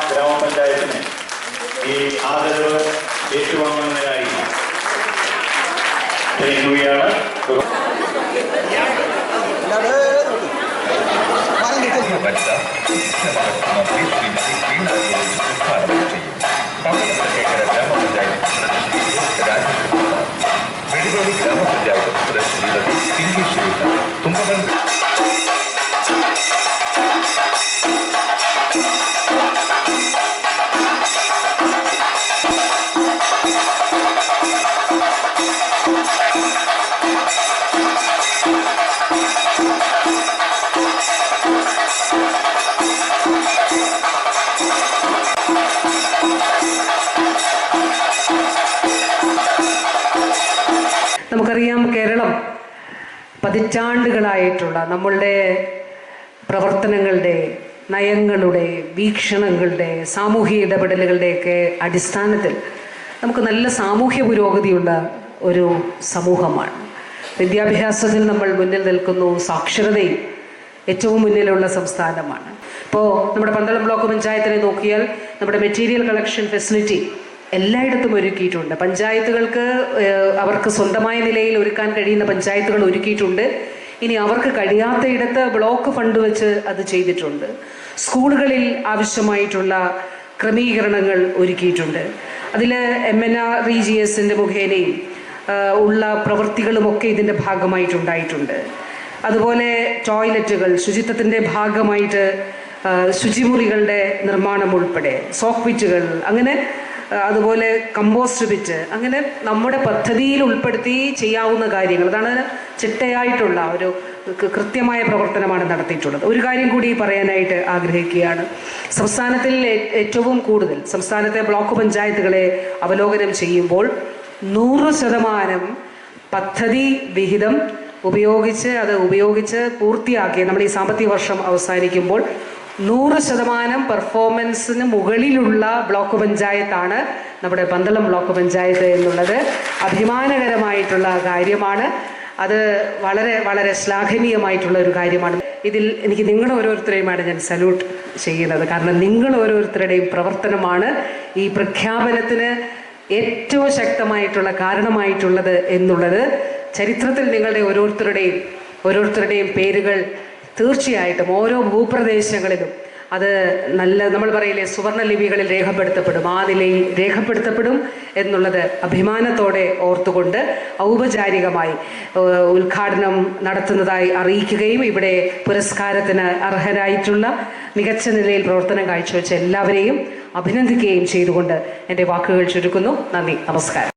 ഗ്രാമപഞ്ചായത്തിന് ഈ ആദരവ് ഏറ്റുവാങ്ങുന്നതിനായി ക്ഷണിക്കുകയാണ്. ഗ്രാമപഞ്ചായത്ത് തുമ്പമൺ നമുക്കറിയാം, കേരളം പതിറ്റാണ്ടുകളായിട്ടുള്ള നമ്മളുടെ പ്രവർത്തനങ്ങളുടെ, നയങ്ങളുടെ, വീക്ഷണങ്ങളുടെ, സാമൂഹിക ഇടപെടലുകളുടെയൊക്കെ അടിസ്ഥാനത്തിൽ നമുക്ക് നല്ല സാമൂഹ്യ പുരോഗതിയുള്ള ഒരു സമൂഹമാണ്. വിദ്യാഭ്യാസത്തിൽ നമ്മൾ മുന്നിൽ നിൽക്കുന്നു, സാക്ഷരതയിൽ ഏറ്റവും മുന്നിലുള്ള സംസ്ഥാനമാണ്. ഇപ്പോൾ നമ്മുടെ പന്തളം ബ്ലോക്ക് പഞ്ചായത്തിനെ നോക്കിയാൽ നമ്മുടെ മെറ്റീരിയൽ കളക്ഷൻ ഫെസിലിറ്റി എല്ലായിടത്തും ഒരുക്കിയിട്ടുണ്ട്. പഞ്ചായത്തുകൾക്ക് അവർക്ക് സ്വന്തമായ നിലയിൽ ഒരുക്കാൻ കഴിയുന്ന പഞ്ചായത്തുകൾ ഒരുക്കിയിട്ടുണ്ട്. ഇനി അവർക്ക് കഴിയാത്തയിടത്ത് ബ്ലോക്ക് ഫണ്ട് വെച്ച് അത് ചെയ്തിട്ടുണ്ട്. സ്കൂളുകളിൽ ആവശ്യമായിട്ടുള്ള ക്രമീകരണങ്ങൾ ഒരുക്കിയിട്ടുണ്ട്. അതിൽ MNREGS മുഖേനയും ഉള്ള പ്രവൃത്തികളുമൊക്കെ ഇതിൻ്റെ ഭാഗമായിട്ടുണ്ടായിട്ടുണ്ട്. അതുപോലെ ടോയ്ലറ്റുകൾ, ശുചിത്വത്തിൻ്റെ ഭാഗമായിട്ട് ശുചിമുറികളുടെ നിർമ്മാണം ഉൾപ്പെടെ, സോക്ക് പിറ്റുകൾ, അങ്ങനെ അതുപോലെ കമ്പോസ്റ്റ് പിറ്റ്, അങ്ങനെ നമ്മുടെ പദ്ധതിയിൽ ഉൾപ്പെടുത്തി ചെയ്യാവുന്ന കാര്യങ്ങൾ, അതാണ് ചിട്ടയായിട്ടുള്ള ഒരു കൃത്യമായ പ്രവർത്തനമാണ് നടത്തിയിട്ടുള്ളത്. ഒരു കാര്യം കൂടി പറയാനായിട്ട് ആഗ്രഹിക്കുകയാണ്. സംസ്ഥാനത്തിൽ ഏറ്റവും കൂടുതൽ സംസ്ഥാനത്തെ ബ്ലോക്ക് പഞ്ചായത്തുകളെ അവലോകനം ചെയ്യുമ്പോൾ 100% പദ്ധതി വിഹിതം ഉപയോഗിച്ച് പൂർത്തിയാക്കിയ നമ്മൾ ഈ സാമ്പത്തിക വർഷം അവസാനിക്കുമ്പോൾ 100% പെർഫോമൻസിന് മുകളിലുള്ള ബ്ലോക്ക് പഞ്ചായത്താണ് നമ്മുടെ പന്തളം ബ്ലോക്ക് പഞ്ചായത്ത് എന്നുള്ളത് അഭിമാനകരമായിട്ടുള്ള കാര്യമാണ്. അത് വളരെ വളരെ ശ്ലാഘനീയമായിട്ടുള്ള ഒരു കാര്യമാണ്. ഇതിൽ എനിക്ക് നിങ്ങൾ ഓരോരുത്തരെയുമാണ് ഞാൻ സല്യൂട്ട് ചെയ്യുന്നത്. കാരണം നിങ്ങൾ ഓരോരുത്തരുടെയും പ്രവർത്തനമാണ് ഈ പ്രഖ്യാപനത്തിന് ഏറ്റവും ശക്തമായിട്ടുള്ള കാരണമായിട്ടുള്ളത് എന്നുള്ളത് ചരിത്രത്തിൽ നിങ്ങളുടെ ഓരോരുത്തരുടെയും പേരുകൾ തീർച്ചയായിട്ടും ഓരോ ഭൂപ്രദേശങ്ങളിലും അത് നല്ല, നമ്മൾ പറയില്ലേ, സുവർണ ലിപികളിൽ രേഖപ്പെടുത്തപ്പെടും. ആ നിലയിൽ രേഖപ്പെടുത്തപ്പെടും എന്നുള്ളത് അഭിമാനത്തോടെ ഓർത്തുകൊണ്ട് ഔപചാരികമായി ഉദ്ഘാടനം നടത്തുന്നതായി അറിയിക്കുകയും ഇവിടെ പുരസ്കാരത്തിന് അർഹരായിട്ടുള്ള മികച്ച നിലയിൽ പ്രവർത്തനം കാഴ്ചവെച്ച എല്ലാവരെയും അഭിനന്ദിക്കുകയും ചെയ്തുകൊണ്ട് എൻ്റെ വാക്കുകൾ ചുരുക്കുന്നു. നന്ദി, നമസ്കാരം.